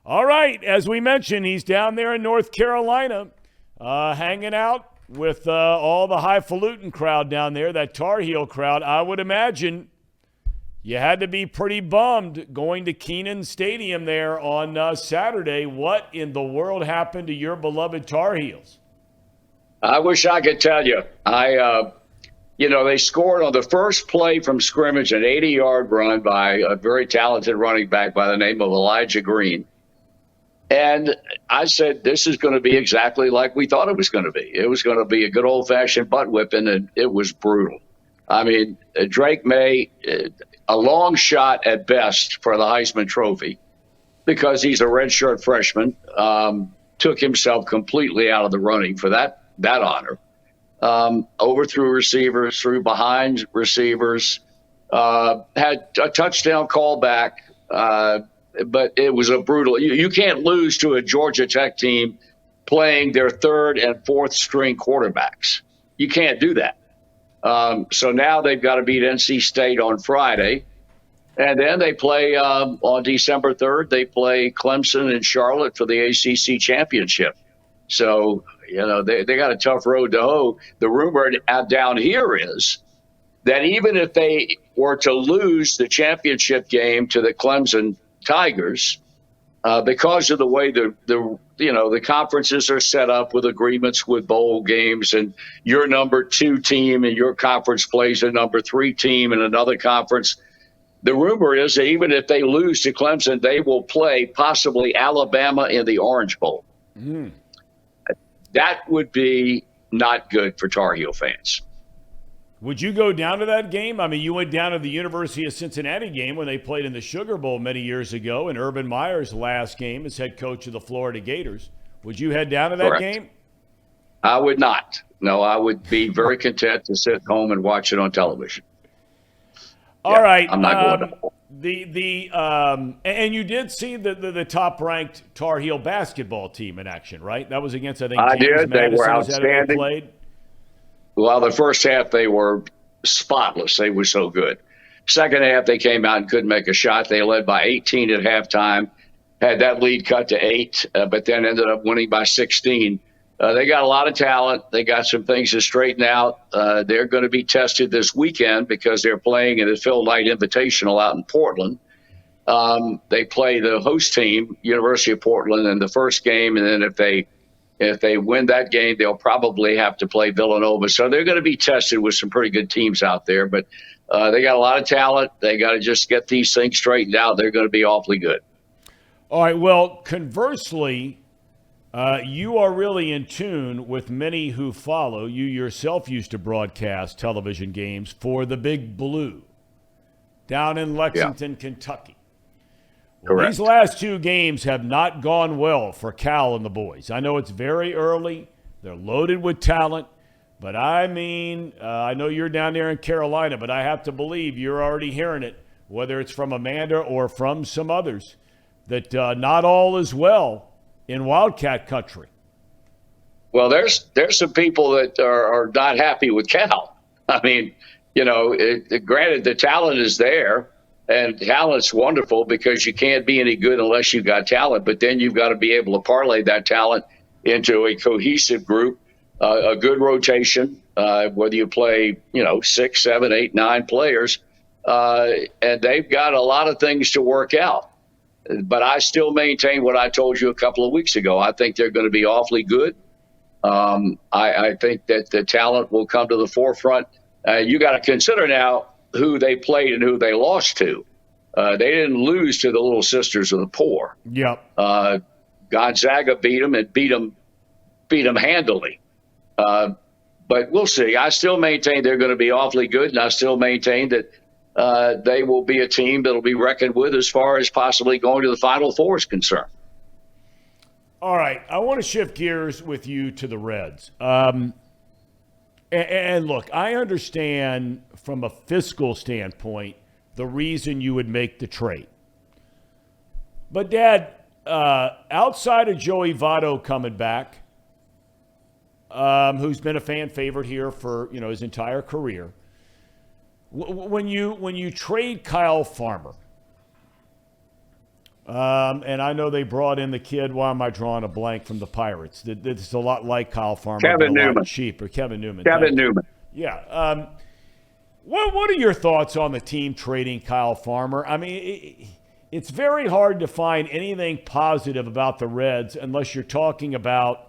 All right, as we mentioned, he's down there in North Carolina, hanging out with all the highfalutin crowd down there, that Tar Heel crowd. I would imagine you had to be pretty bummed going to Kenan Stadium there on Saturday. What in the world happened to your beloved Tar Heels? I wish I could tell you. They scored on the first play from scrimmage, an 80-yard run by a very talented running back by the name of Elijah Green. And I said, this is going to be exactly like we thought it was going to be. It was going to be a good old-fashioned butt whipping, and it was brutal. I mean, Drake May, a long shot at best for the Heisman Trophy because he's a redshirt freshman, took himself completely out of the running for that honor. Overthrew receivers, threw behind receivers, had a touchdown call back, but it was a brutal. You can't lose to a Georgia Tech team playing their third and fourth string quarterbacks. You can't do that. So now they've got to beat NC State on Friday. And then they play on December 3rd, they play Clemson and Charlotte for the ACC championship. So, they got a tough road to hoe. The rumor down here is that even if they were to lose the championship game to the Clemson Tigers, because of the way the conferences are set up with agreements with bowl games, and your number 2 team in your conference plays a number 3 team in another conference. The rumor is that even if they lose to Clemson, they will play possibly Alabama in the Orange Bowl. Mm. That would be not good for Tar Heel fans. Would you go down to that game? I mean, you went down to the University of Cincinnati game when they played in the Sugar Bowl many years ago, and Urban Meyer's last game as head coach of the Florida Gators. Would you head down to that game? I would not. No, I would be very content to sit home and watch it on television. All right. I'm not going to. And you did see the top-ranked Tar Heel basketball team in action, right? That was against, I think, I James did. Madison. They were outstanding. They played. Well, the first half they were spotless. They were so good. Second half they came out and couldn't make a shot. They led by 18 at halftime, had that lead cut to 8, but then ended up winning by 16. They got a lot of talent. They got some things to straighten out. They're going to be tested this weekend because they're playing in the Phil Knight Invitational out in Portland. They play the host team, University of Portland, in the first game, and then if they win that game, they'll probably have to play Villanova. So they're going to be tested with some pretty good teams out there. But they got a lot of talent. They got to just get these things straightened out. They're going to be awfully good. All right. Well, conversely, you are really in tune with many who follow. You yourself used to broadcast television games for the Big Blue down in Lexington, Kentucky. Well, these last 2 games have not gone well for Cal and the boys. I know it's very early. They're loaded with talent. But, I mean, I know you're down there in Carolina, but I have to believe you're already hearing it, whether it's from Amanda or from some others, that not all is well in Wildcat country. Well, there's some people that are not happy with Cal. I mean, granted, the talent is there. And talent's wonderful because you can't be any good unless you've got talent. But then you've got to be able to parlay that talent into a cohesive group, a good rotation, whether you play, 6, 7, 8, 9 players. And they've got a lot of things to work out. But I still maintain what I told you a couple of weeks ago. I think they're going to be awfully good. I think that the talent will come to the forefront. You got to consider now who they played and who they lost to. They didn't lose to the Little Sisters of the Poor. Yep. Gonzaga beat them and beat them handily. But we'll see. I still maintain they're going to be awfully good, and I still maintain that they will be a team that will be reckoned with as far as possibly going to the Final Four is concerned. All right. I want to shift gears with you to the Reds. And look, I understand from a fiscal standpoint the reason you would make the trade. But, Dad, outside of Joey Votto coming back, who's been a fan favorite here for his entire career, when you trade Kyle Farmer, And I know they brought in the kid. Why am I drawing a blank from the Pirates? It's a lot like Kyle Farmer, Kevin but a Newman. lot cheaper. Kevin Newman. Kevin Newman. Yeah. What are your thoughts on the team trading Kyle Farmer? I mean, it's very hard to find anything positive about the Reds unless you're talking about,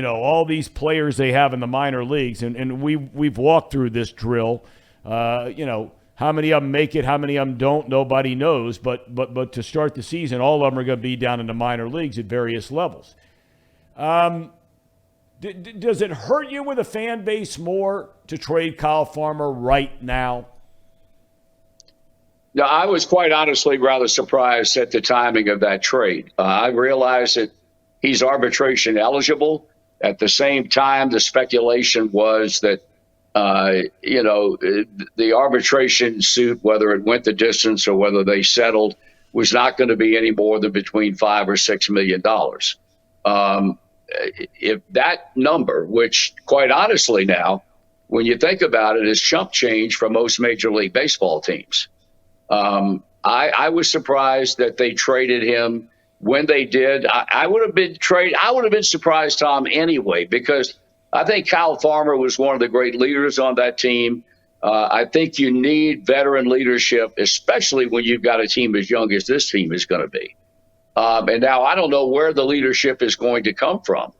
all these players they have in the minor leagues. And we've walked through this drill. How many of them make it, how many of them don't, nobody knows. But to start the season, all of them are going to be down in the minor leagues at various levels. Does it hurt you with a fan base more to trade Kyle Farmer right now? No, I was quite honestly rather surprised at the timing of that trade. I realized that he's arbitration eligible. At the same time, the speculation was that the arbitration suit, whether it went the distance or whether they settled, was not going to be any more than between $5 or $6 million. If that number, which quite honestly now, when you think about it, is chump change for most Major League Baseball teams. I was surprised that they traded him when they did. I would have been surprised, Thom, anyway, because I think Kyle Farmer was one of the great leaders on that team. I think you need veteran leadership, especially when you've got a team as young as this team is going to be. And now I don't know where the leadership is going to come from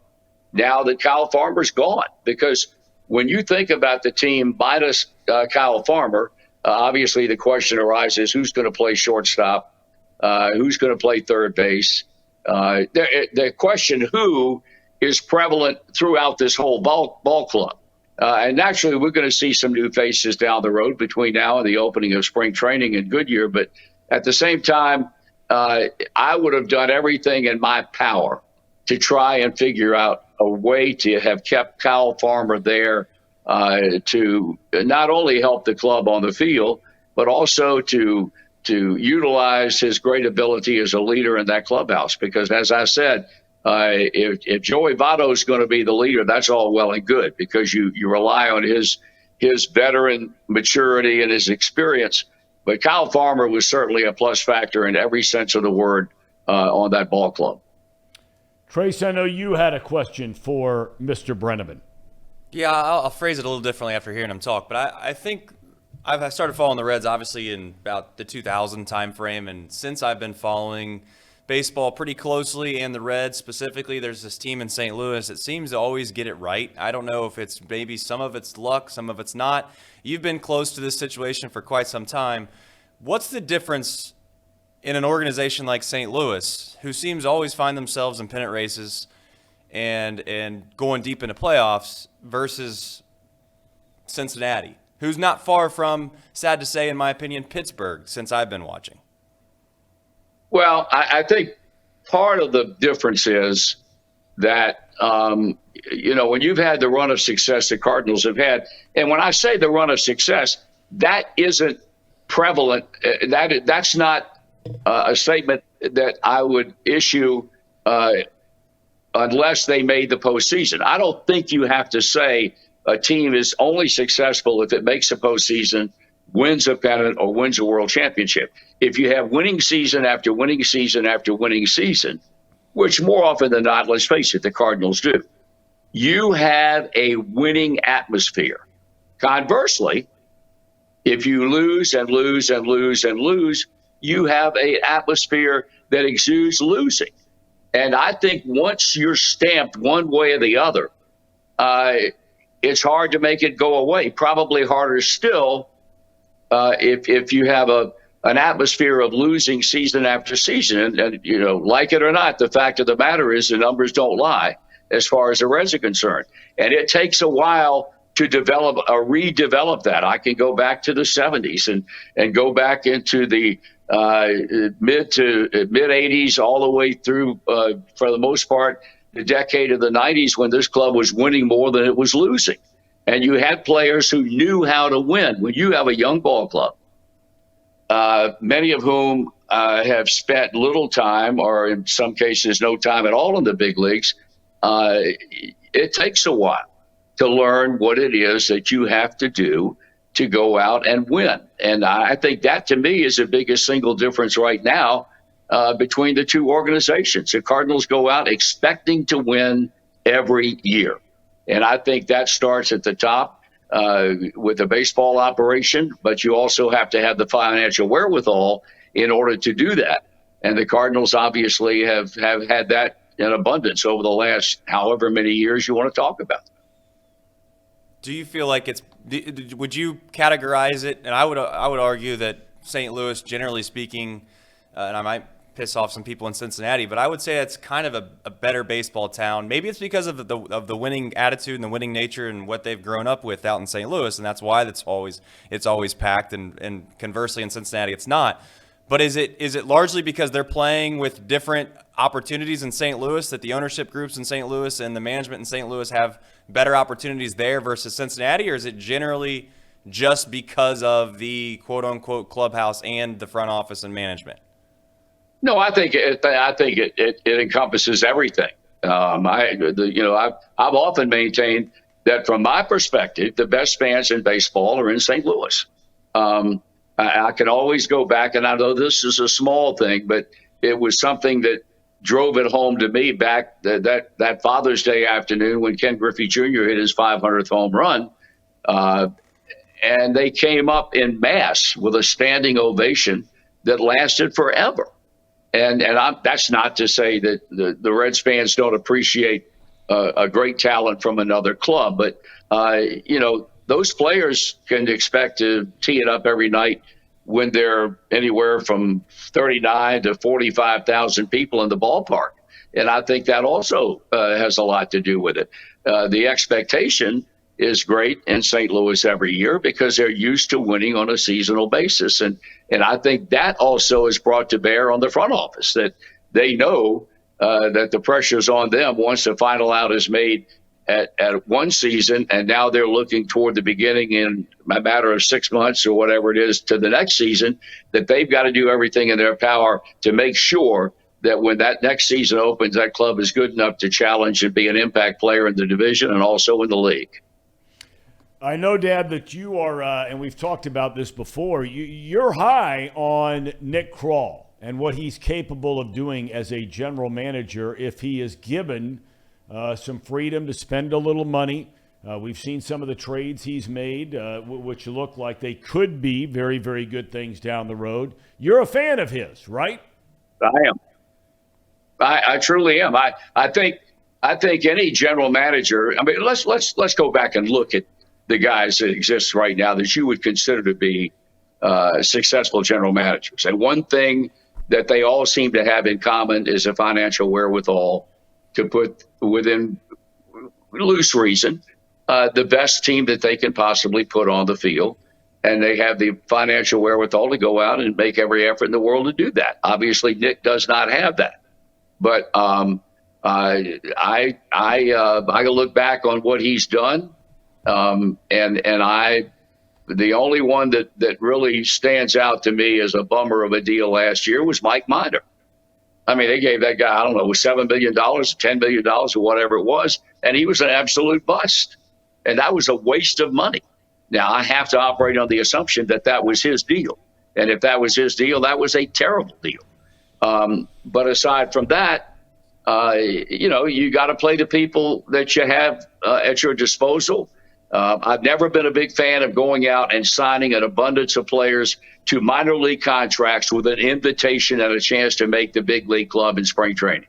now that Kyle Farmer's gone. Because when you think about the team minus Kyle Farmer, obviously the question arises, who's going to play shortstop? Who's going to play third base? The question who is prevalent throughout this whole ball club. And naturally, we're going to see some new faces down the road between now and the opening of spring training in Goodyear. But at the same time, I would have done everything in my power to try and figure out a way to have kept Kyle Farmer there to not only help the club on the field, but also to utilize his great ability as a leader in that clubhouse. Because as I said, if Joey Votto is going to be the leader, that's all well and good because you rely on his veteran maturity and his experience. But Kyle Farmer was certainly a plus factor in every sense of the word on that ball club. Trace, I know you had a question for Mr. Brennaman. Yeah, I'll phrase it a little differently after hearing him talk. But I think I've started following the Reds obviously in about the 2000 time frame, and since I've been following baseball pretty closely and the Reds specifically, there's this team in St. Louis that seems to always get it right. I don't know if it's maybe some of it's luck, some of it's not. You've been close to this situation for quite some time. What's the difference in an organization like St. Louis, who seems to always find themselves in pennant races and going deep into playoffs, versus Cincinnati, who's not far from, sad to say, in my opinion, Pittsburgh since I've been watching? Well, I think part of the difference is that, when you've had the run of success the Cardinals have had, and when I say the run of success, that isn't prevalent. That's not a statement that I would issue unless they made the postseason. I don't think you have to say a team is only successful if it makes the postseason, wins a pennant, or wins a world championship. If you have winning season after winning season after winning season, which more often than not, let's face it, the Cardinals do, you have a winning atmosphere. Conversely, if you lose and lose and lose and lose, you have an atmosphere that exudes losing. And I think once you're stamped one way or the other, it's hard to make it go away. Probably harder still if you have an atmosphere of losing season after season. And, like it or not, the fact of the matter is the numbers don't lie as far as the Reds are concerned. And it takes a while to redevelop that. I can go back to the 70s and go back into the mid 80s all the way through, for the most part, the decade of the 90s when this club was winning more than it was losing. And you had players who knew how to win. When you have a young ball club, many of whom have spent little time, or in some cases no time at all in the big leagues, it takes a while to learn what it is that you have to do to go out and win. And I think that, to me, is the biggest single difference right now between the two organizations. The Cardinals go out expecting to win every year. And I think that starts at the top with the baseball operation, but you also have to have the financial wherewithal in order to do that. And the Cardinals obviously have had that in abundance over the last however many years you want to talk about. Do you feel like would you categorize it? And I would argue that St. Louis, generally speaking, and I might piss off some people in Cincinnati, but I would say it's kind of a better baseball town. Maybe it's because of the winning attitude and the winning nature and what they've grown up with out in St. Louis, and that's why it's always packed. And conversely, in Cincinnati, it's not. But is it largely because they're playing with different opportunities in St. Louis, that the ownership groups in St. Louis and the management in St. Louis have better opportunities there versus Cincinnati, or is it generally just because of the quote-unquote clubhouse and the front office and management? No, I think it encompasses everything. I've often maintained that from my perspective, the best fans in baseball are in St. Louis. I can always go back, and I know this is a small thing, but it was something that drove it home to me back that Father's Day afternoon when Ken Griffey Jr. hit his 500th home run. And they came up in mass with a standing ovation that lasted forever. And that's not to say that the Reds fans don't appreciate a great talent from another club, but those players can expect to tee it up every night when they're anywhere from 39 to 45,000 people in the ballpark. And I think that also has a lot to do with it. The expectation is great in St. Louis every year because they're used to winning on a seasonal basis. And I think that also is brought to bear on the front office, that they know that the pressure's on them once the final out is made at one season, and now they're looking toward the beginning in a matter of 6 months or whatever it is to the next season, that they've got to do everything in their power to make sure that when that next season opens, that club is good enough to challenge and be an impact player in the division and also in the league. I know, Dad, that you are, and we've talked about this before, you're high on Nick Krall and what he's capable of doing as a general manager if he is given some freedom to spend a little money. We've seen some of the trades he's made, which look like they could be very, very good things down the road. You're a fan of his, right? I am. I truly am. I think any general manager. I mean, let's go back and look at the guys that exist right now that you would consider to be successful general managers. And one thing that they all seem to have in common is a financial wherewithal to put within loose reason the best team that they can possibly put on the field. And they have the financial wherewithal to go out and make every effort in the world to do that. Obviously, Nick does not have that. But I look back on what he's done. The only one that really stands out to me as a bummer of a deal last year was Mike Minor. I mean, they gave that guy, I don't know, $7 billion, $10 billion, or whatever it was, and he was an absolute bust. And that was a waste of money. Now, I have to operate on the assumption that that was his deal. And if that was his deal, that was a terrible deal. But aside from that, you got to play the people that you have at your disposal. I've never been a big fan of going out and signing an abundance of players to minor league contracts with an invitation and a chance to make the big league club in spring training.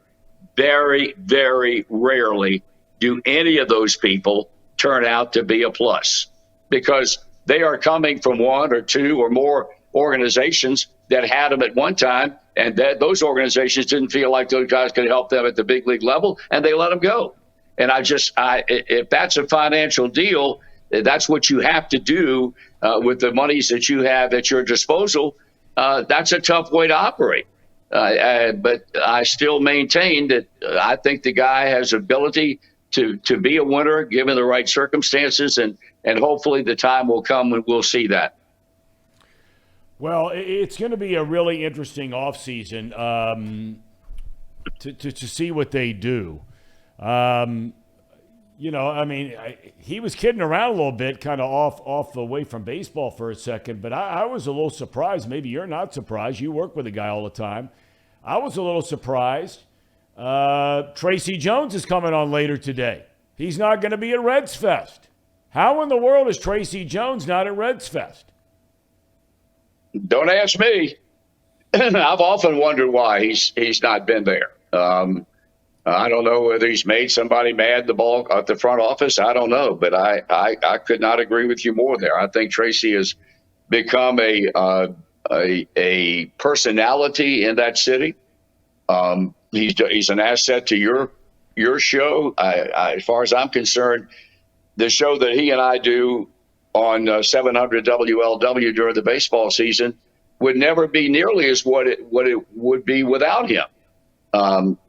Very, very rarely do any of those people turn out to be a plus, because they are coming from one or two or more organizations that had them at one time, and that those organizations didn't feel like those guys could help them at the big league level, and they let them go. And if that's a financial deal, that's what you have to do with the monies that you have at your disposal. That's a tough way to operate. But I still maintain that I think the guy has ability to be a winner given the right circumstances, and hopefully the time will come when we'll see that. Well, it's going to be a really interesting offseason to see what they do. He was kidding around a little bit, kind of off away from baseball for a second, but I was a little surprised. Maybe you're not surprised. You work with a guy all the time. I was a little surprised. Tracy Jones is coming on later today. He's not going to be at Reds Fest. How in the world is Tracy Jones not at Reds Fest? Don't ask me. I've often wondered why he's not been there. I don't know whether he's made somebody mad at the front office. I don't know, but I could not agree with you more there. I think Tracy has become a personality in that city. He's an asset to your show. As far as I'm concerned, the show that he and I do on 700 WLW during the baseball season would never be nearly as what it would be without him.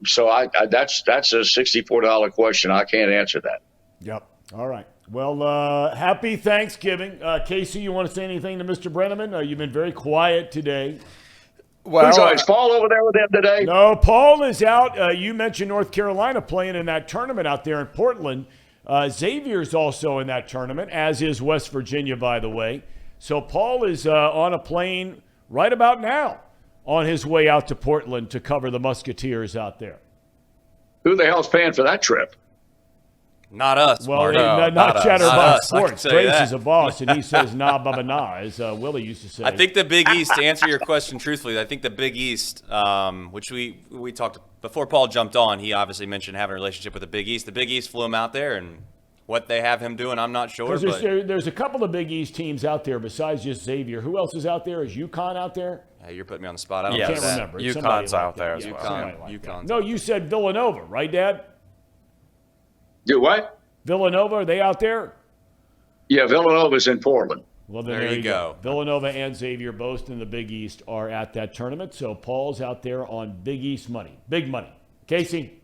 So that's a $64 question. I can't answer that. Yep. All right. Well, happy Thanksgiving. Casey, you want to say anything to Mr. Brennaman? You've been very quiet today. Well, is Paul over there with him today? No, Paul is out. You mentioned North Carolina playing in that tournament out there in Portland. Xavier's also in that tournament, as is West Virginia, by the way. So Paul is on a plane right about now on his way out to Portland to cover the Musketeers out there. Who the hell's paying for that trip? Not us, Well, Marty. not Chatterbox Not us, Sports. Grace is a boss, and he says, nah, baba, nah, as Willie used to say. I think the Big East, to answer your question truthfully, I think the Big East, which we talked before Paul jumped on, he obviously mentioned having a relationship with the Big East. The Big East flew him out there, and what they have him doing, I'm not sure. There's a couple of Big East teams out there besides just Xavier. Who else is out there? Is UConn out there? Hey, you're putting me on the spot. I can't remember. It's UConn's out there that. as well. UConn's No, you said Villanova, right, Dad? Do what? Villanova, are they out there? Yeah, Villanova's in Portland. Well, then there you go. Villanova and Xavier, both in the Big East, are at that tournament. So Paul's out there on Big East money. Big money. Casey?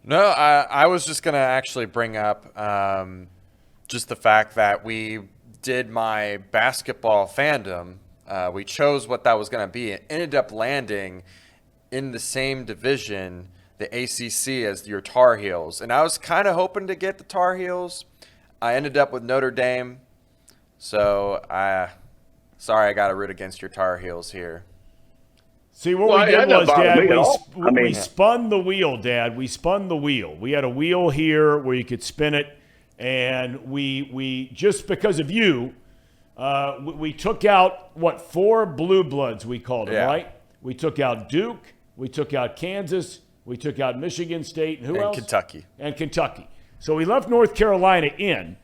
No, I was just going to actually bring up just the fact that we did my basketball fandom. We chose what that was going to be. It ended up landing in the same division, the ACC, as your Tar Heels. And I was kind of hoping to get the Tar Heels. I ended up with Notre Dame. So, sorry I got to root against your Tar Heels here. See, what we did was, Dad, we spun the wheel, Dad. We spun the wheel. We had a wheel here where you could spin it. And we just because of you, we took out, 4 blue bloods we called them, right? We took out Duke. We took out Kansas. We took out Michigan State. And who else? Kentucky. And Kentucky. So we left North Carolina in.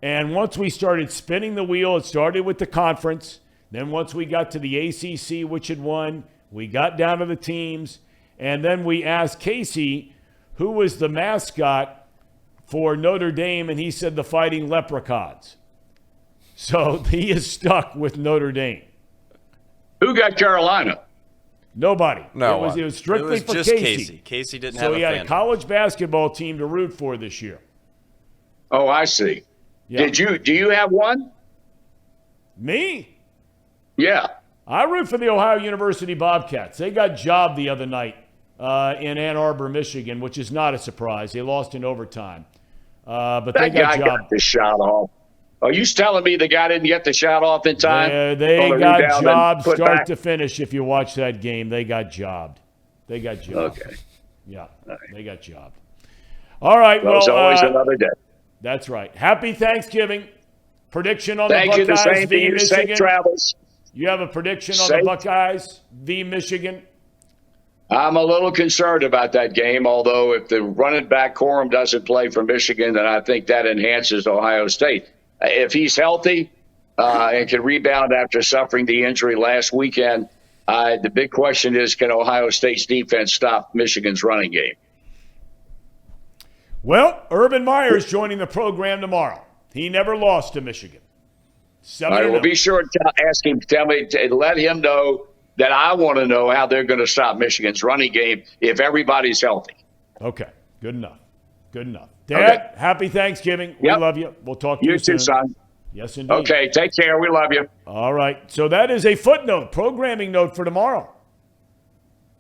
And once we started spinning the wheel, it started with the conference. Then once we got to the ACC, which had won, we got down to the teams. And then we asked Casey who was the mascot for Notre Dame, and he said the Fighting Leprechauns. So he is stuck with Notre Dame. Who got Carolina? Nobody. No, it was strictly for just Casey. Casey didn't so have he a had fandom. a college basketball team to root for this year. Oh, I see. Yeah. Do you have one? Me? Yeah. I root for the Ohio University Bobcats. They got jobbed the other night in Ann Arbor, Michigan, which is not a surprise. They lost in overtime. But That they got guy jobbed. got the shot off. Are you telling me the guy didn't get the shot off in time? They On the got rebound and jobbed put start back? to finish. If you watch that game, they got jobbed. They got jobbed. Okay. Yeah, they got jobbed. All right. Well, it's always Well, another day. that's right. Happy Thanksgiving. Prediction on Thank the you. The Buckeyes same to v. you. Safe Michigan. travels. You have a prediction on Safe. the Buckeyes v. Michigan? I'm a little concerned about that game, although if the running back Corum doesn't play for Michigan, then I think that enhances Ohio State. If he's healthy and can rebound after suffering the injury last weekend, the big question is, can Ohio State's defense stop Michigan's running game? Well, Urban Meyer's joining the program tomorrow. He never lost to Michigan. All right, well, 7-0. be sure to ask him, let him know that I want to know how they're going to stop Michigan's running game if everybody's healthy. Okay, good enough. Good enough. Dad, Happy Thanksgiving. We Yep. love you. We'll talk to you You soon. too, son. Yes, indeed. Okay, take care. We love you. All right. So that is a footnote, programming note for tomorrow.